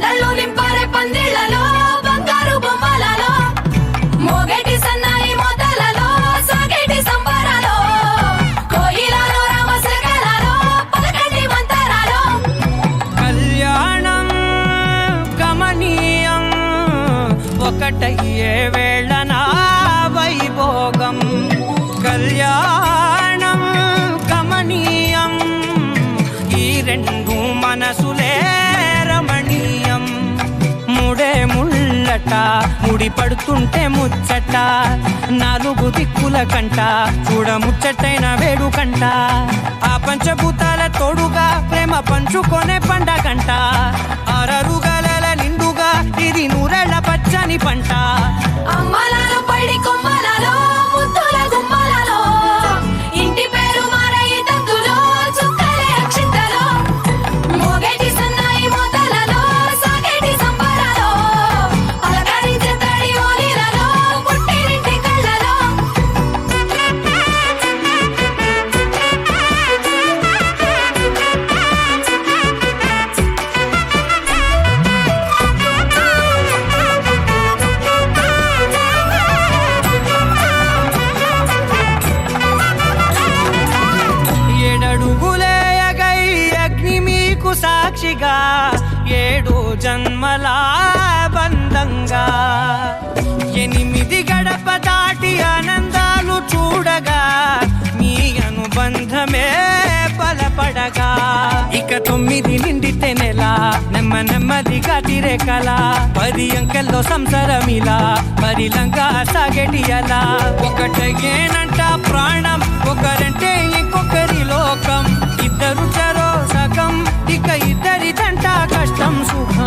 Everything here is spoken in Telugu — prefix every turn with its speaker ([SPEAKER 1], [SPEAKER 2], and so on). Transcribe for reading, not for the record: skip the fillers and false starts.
[SPEAKER 1] సందళ్ళు నింపారే పందిళ్లలో బంగారు బొమ్మలలో మోగేటి సన్నాయి మోతలలో సాగేటి సంబరాలో కోయిలలో రామశకలలో పలకండి మంతరాలో
[SPEAKER 2] కళ్యాణం గమనీయం ఒకటయ్యే వేళ నా వైభోగం కళ్యాణం గమనీయం ఈ రెండు మనసులే రమణీయం ముడే ముళ్ళట ముడి పడుతుంటే ముచ్చట నాలుగు దిక్కుల కంట చూడ ముచ్చటైన వేడుకంట ఆ పంచభూతాల తోడుగా ప్రేమ పంచుకొనే పండగంట ఆరరుగల నిండుగా ఇది నూరెళ్ళ పచ్చని పంట
[SPEAKER 1] అమ్మలలో పడి కొమ్మలలో ముద్దుల గుమ్మలలో ఇంటి పేరు మారయి తందులో చుక్కలే అక్షింతలో మోగేటి సన్నాయి మోతలలో సాగేటి సంబరాలో పలకరించే తడి ఓలిలలో పుట్టినింటి కళ్ళలో
[SPEAKER 2] ఏడడుగులేయగై అగ్ని మీకు సాక్షిగా 7 జన్మల బంధంగా 8 గడప దాటి ఆనందాలు చూడగా మీ అనుబంధమే బలపడగా ఇక 9 నిండితే నెల నెమ్మదిగా తిరే కల 10 అంకెల్లో సంసారమిలా పరిలంగా సాగేటి అలా ఒకటేనంట ప్రాణం ఒకరంటే ఇంకొకరి లోకం ఇద్దరు చరో సగం ఇక ఇద్దరిదంట కష్టం సుఖం